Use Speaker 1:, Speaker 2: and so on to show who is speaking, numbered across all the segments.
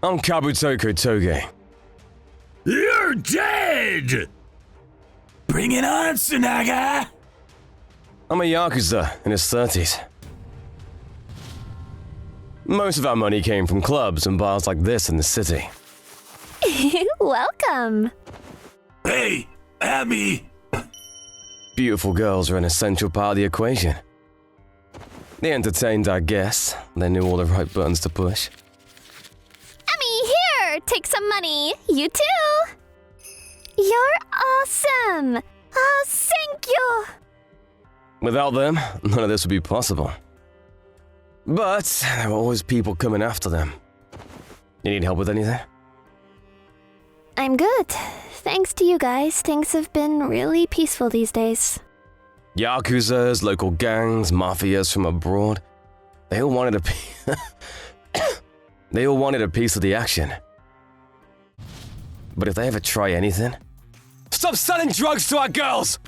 Speaker 1: I'm Kabuto Kotoge.
Speaker 2: You're dead! Bring it on, Tsunaga!
Speaker 1: I'm a Yakuza in his 30s. Most of our money came from clubs and bars like this in the city.
Speaker 3: Welcome.
Speaker 2: Hey, Abby!
Speaker 1: Beautiful girls are an essential part of the equation. They entertained, I guess. They knew all the right buttons to push.
Speaker 3: Emmy, here! Take some money. You too! You're awesome! Oh, thank you!
Speaker 1: Without them, none of this would be possible. But there were always people coming after them. You need help with anything?
Speaker 3: I'm good. Thanks to you guys, things have been really peaceful these days.
Speaker 1: Yakuzas, local gangs, mafias from abroad. They all wanted they all wanted a piece of the action. But if they ever try anything... Stop selling drugs to our girls!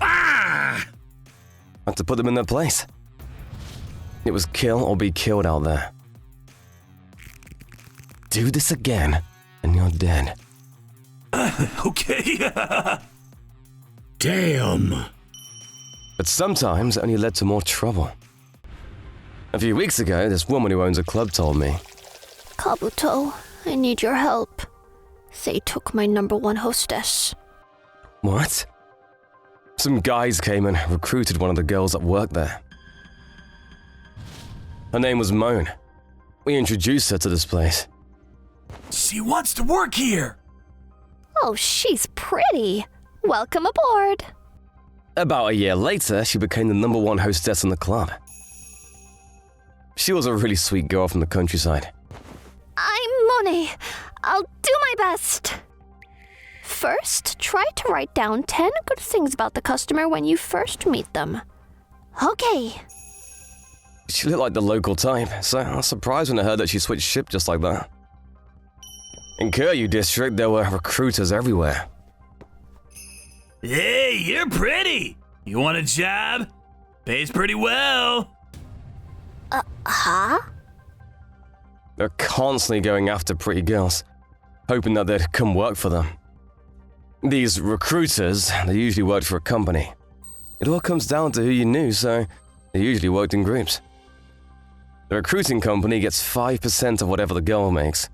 Speaker 2: Ah!
Speaker 1: Had to put them in their place. It was kill or be killed out there. Do this again, and you're dead.
Speaker 2: Okay. Damn.
Speaker 1: But sometimes it only led to more trouble. A few weeks ago, this woman who owns a club told me,
Speaker 3: Kabuto, I need your help. They took my #1 hostess.
Speaker 1: What? Some guys came and recruited one of the girls that worked there. Her name was Moan. We introduced her to this place.
Speaker 2: She wants to work here.
Speaker 3: Oh, she's pretty. Welcome aboard.
Speaker 1: About a year later, she became the #1 hostess in the club. She was a really sweet girl from the countryside.
Speaker 3: I'm Monet. I'll do my best. First, try to write down 10 good things about the customer when you first meet them. Okay.
Speaker 1: She looked like the local type, so I was surprised when I heard that she switched ship just like that. In Kiryu district, there were recruiters everywhere.
Speaker 2: Hey, you're pretty. You want a job? Pays pretty well.
Speaker 3: Huh?
Speaker 1: They're constantly going after pretty girls, hoping that they'd come work for them. These recruiters, they usually worked for a company. It all comes down to who you knew, so they usually worked in groups. The recruiting company gets 5% of whatever the girl makes.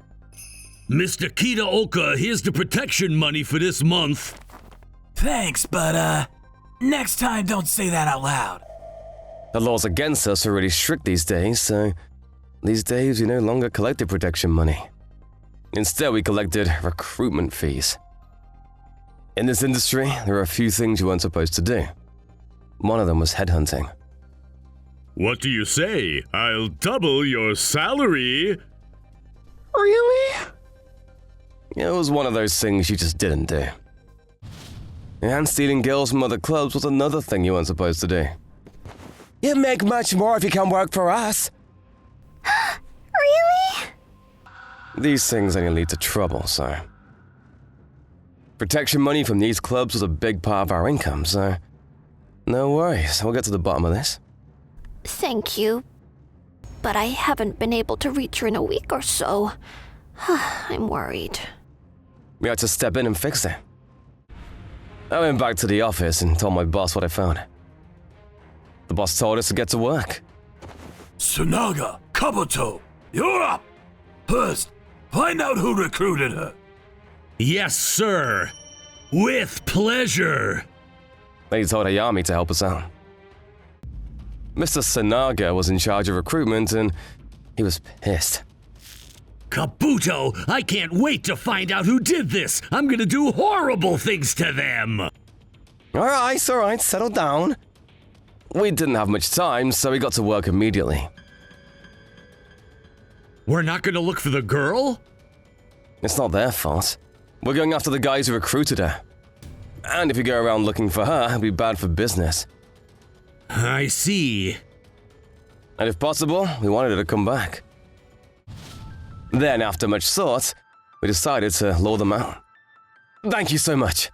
Speaker 4: Mr. Kitaoka, here's the protection money for this month.
Speaker 2: Thanks, but next time don't say that out loud.
Speaker 1: The laws against us are really strict these days, so these days we no longer collected protection money. Instead, we collected recruitment fees. In this industry, there are a few things you weren't supposed to do. One of them was headhunting.
Speaker 4: What do you say? I'll double your salary.
Speaker 1: Really? It was one of those things you just didn't do. And stealing girls from other clubs was another thing you weren't supposed to do. You make much more if you can work for us.
Speaker 3: Really?
Speaker 1: These things only lead to trouble, so... Protection money from these clubs was a big part of our income, so... No worries, we'll get to the bottom of this.
Speaker 3: Thank you. But I haven't been able to reach her in a week or so. I'm worried.
Speaker 1: We had to step in and fix it. I went back to the office and told my boss what I found. The boss told us to get to work.
Speaker 2: Tsunaga, Kabuto, you're up. First, find out who recruited her.
Speaker 4: Yes, sir. With pleasure.
Speaker 1: They told Hayami to help us out. Mr. Tsunaga was in charge of recruitment and he was pissed.
Speaker 4: Kabuto, I can't wait to find out who did this. I'm gonna do horrible things to them.
Speaker 1: All right, settle down. We didn't have much time, so we got to work immediately.
Speaker 4: We're not gonna look for the girl?
Speaker 1: It's not their fault. We're going after the guys who recruited her. And if you go around looking for her, it'd be bad for business.
Speaker 4: I see.
Speaker 1: And if possible, we wanted her to come back. Then, after much thought, we decided to lure them out. Thank you so much.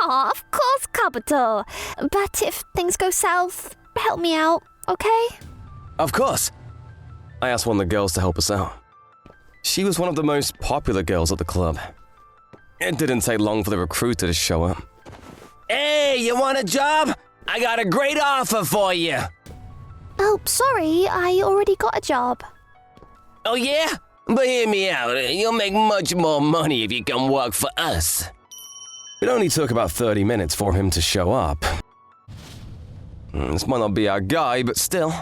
Speaker 3: Aw, of course, Kabuto. But if things go south, help me out, okay?
Speaker 1: Of course. I asked one of the girls to help us out. She was one of the most popular girls at the club. It didn't take long for the recruiter to show up. Hey, you want a job? I got a great offer for you.
Speaker 3: Oh, sorry, I already got a job.
Speaker 1: Oh yeah? But hear me out, you'll make much more money if you come work for us. It only took about 30 minutes for him to show up. This might not be our guy, but still,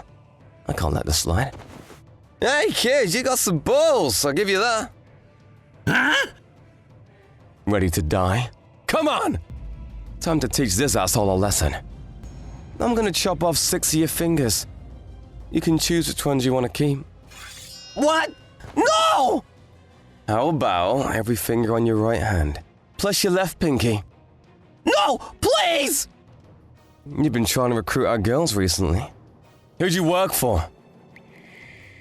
Speaker 1: I can't let this slide. Hey kid, you got some balls, I'll give you that.
Speaker 4: Huh?
Speaker 1: Ready to die? Come on! Time to teach this asshole a lesson. I'm gonna chop off 6 of your fingers. You can choose which ones you want to keep. What? No! How about every finger on your right hand, plus your left pinky? No, please! You've been trying to recruit our girls recently. Who'd you work for?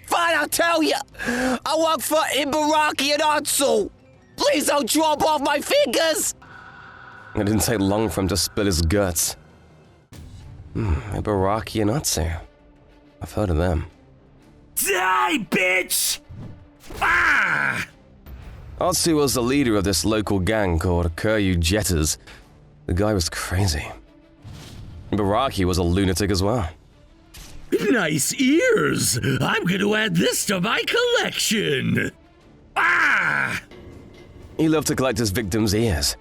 Speaker 1: Fine, I'll tell you. I work for Ibaraki and Atsu. Please don't chop off my fingers! It didn't take long for him to spill his guts. Ibaraki and Atsu. I've heard of them.
Speaker 2: Die, bitch! Ah!
Speaker 1: Atsu was the leader of this local gang called Kuryu Jetters. The guy was crazy. Ibaraki was a lunatic as well.
Speaker 4: Nice ears! I'm going to add this to my collection! Ah!
Speaker 1: He loved to collect his victims' ears.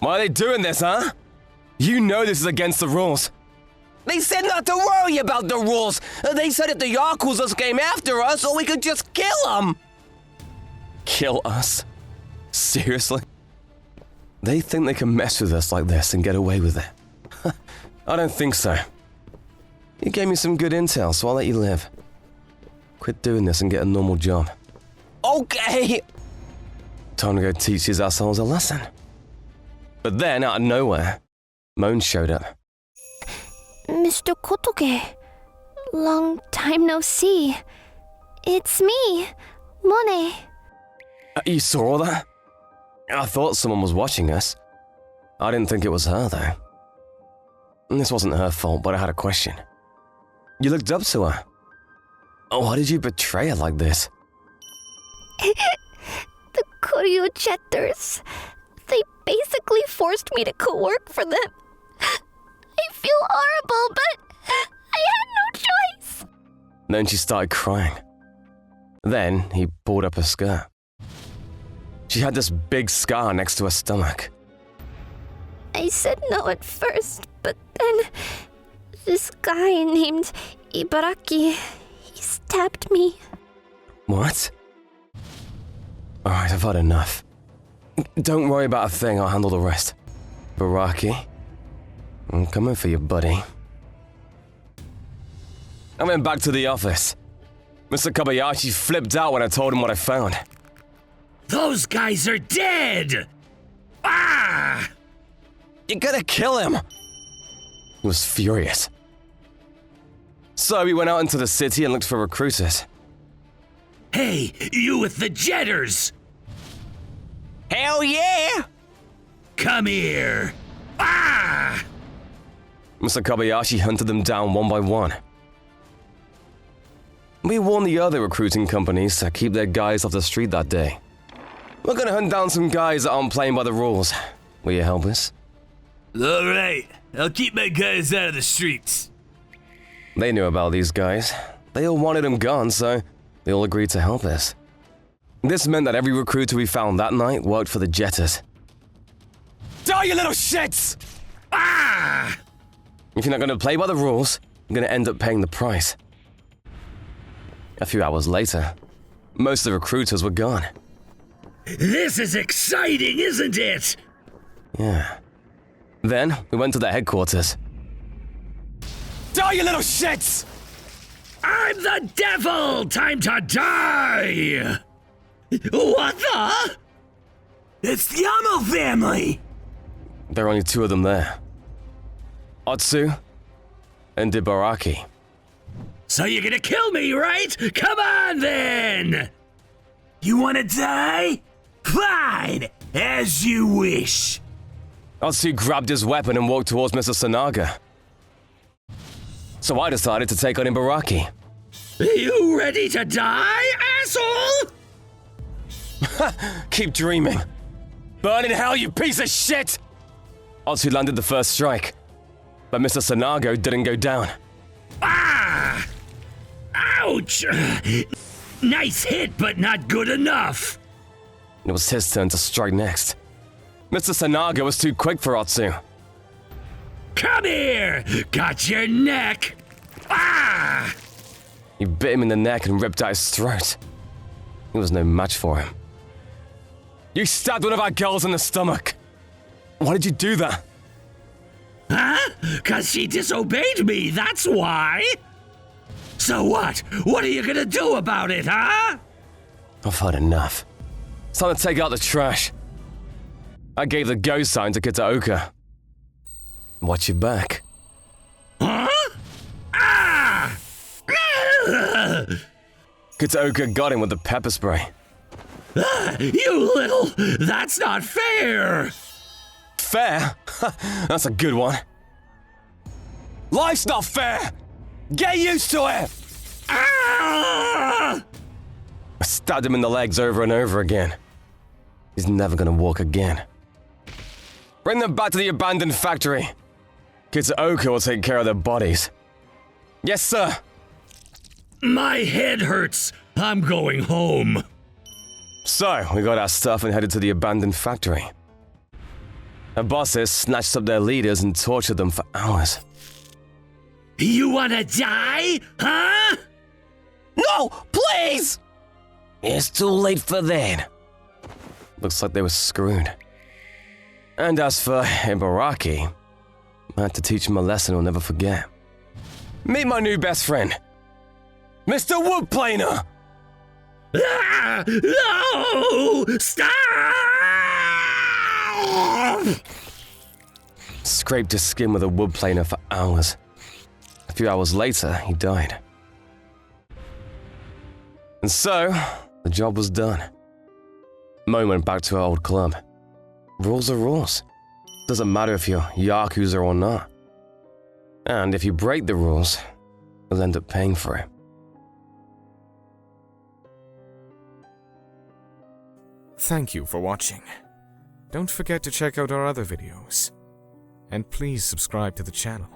Speaker 1: Why are they doing this, huh? You know this is against the rules. They said not to worry about the rules. They said if the Yakuza came after us, we could just kill them. Kill us? Seriously? They think they can mess with us like this and get away with it. I don't think so. You gave me some good intel, so I'll let you live. Quit doing this and get a normal job. Okay! Time to go teach these assholes a lesson. But then, out of nowhere, Moan showed up.
Speaker 3: Mr. Kotoge, long time no see. It's me, Monet.
Speaker 1: You saw all that? I thought someone was watching us. I didn't think it was her, though. This wasn't her fault, but I had a question. You looked up to her. Why did you betray her like this?
Speaker 3: The Koryu Jetters. They basically forced me to go work for them. I feel horrible, but I had no choice.
Speaker 1: Then she started crying. Then he pulled up her skirt. She had this big scar next to her stomach.
Speaker 3: I said no at first, but then this guy named Ibaraki, he stabbed me.
Speaker 1: What? Alright, I've had enough. Don't worry about a thing, I'll handle the rest. Ibaraki, I'm coming for you, buddy. I went back to the office. Mr. Kobayashi flipped out when I told him what I found.
Speaker 4: Those guys are dead! Ah!
Speaker 1: You're gonna kill him! He was furious. So we went out into the city and looked for recruiters.
Speaker 4: Hey, you with the Jetters!
Speaker 1: Hell yeah!
Speaker 4: Come here! Ah!
Speaker 1: Mr. Kobayashi hunted them down one by one. We warned the other recruiting companies to keep their guys off the street that day. We're gonna hunt down some guys that aren't playing by the rules. Will you help us?
Speaker 2: Alright, I'll keep my guys out of the streets.
Speaker 1: They knew about these guys. They all wanted them gone, so they all agreed to help us. This meant that every recruiter we found that night worked for the Jetters. Die, you little shits!
Speaker 4: Ah!
Speaker 1: If you're not gonna play by the rules, you're gonna end up paying the price. A few hours later, most of the recruiters were gone.
Speaker 4: This is exciting, isn't it?
Speaker 1: Yeah. Then, we went to their headquarters. Die, you little shits!
Speaker 4: I'm the devil! Time to die! What the?
Speaker 2: It's the Amou family!
Speaker 1: There are only 2 of them there. Atsu and Ibaraki.
Speaker 4: So you're gonna kill me, right? Come on, then!
Speaker 2: You wanna die? Fine! As you wish!
Speaker 1: Atsu grabbed his weapon and walked towards Mr. Sanaga. So I decided to take on Ibaraki.
Speaker 4: You ready to die, asshole?
Speaker 1: Keep dreaming. Burn in hell, you piece of shit! Otsu landed the first strike, but Mr. Sanago didn't go down.
Speaker 4: Ah! Ouch! Nice hit, but not good enough.
Speaker 1: It was his turn to strike next. Mr. Sanago was too quick for Otsu.
Speaker 4: Come here! Got your neck! Ah!
Speaker 1: He bit him in the neck and ripped out his throat. He was no match for him. You stabbed one of our girls in the stomach. Why did you do that?
Speaker 4: Huh? 'Cause she disobeyed me, that's why! So what? What are you gonna do about it, huh?
Speaker 1: I've had enough. It's time to take out the trash. I gave the go sign to Kitaoka. Watch your back.
Speaker 4: Huh? Ah!
Speaker 1: Kitaoka got him with the pepper spray.
Speaker 4: You little... That's not fair!
Speaker 1: Fair? That's a good one. Life's not fair! Get used to it!
Speaker 4: Ah!
Speaker 1: I stabbed him in the legs over and over again. He's never gonna walk again. Bring them back to the abandoned factory. Kitaoka will take care of their bodies. Yes, sir.
Speaker 4: My head hurts. I'm going home.
Speaker 1: So, we got our stuff and headed to the abandoned factory. Our bosses snatched up their leaders and tortured them for hours.
Speaker 4: You wanna die, huh?
Speaker 1: No, please! It's too late for that. Looks like they were screwed. And as for Ibaraki, I had to teach him a lesson he'll never forget. Meet my new best friend, Mr. Woodplaner!
Speaker 4: Ah! No! Stop!
Speaker 1: Scraped his skin with a woodplaner for hours. A few hours later, he died. And so, the job was done. Mo went back to her old club. Rules are rules. Doesn't matter if you're Yakuza or not. And if you break the rules, you'll end up paying for it.
Speaker 5: Thank you for watching. Don't forget to check out our other videos. And please subscribe to the channel.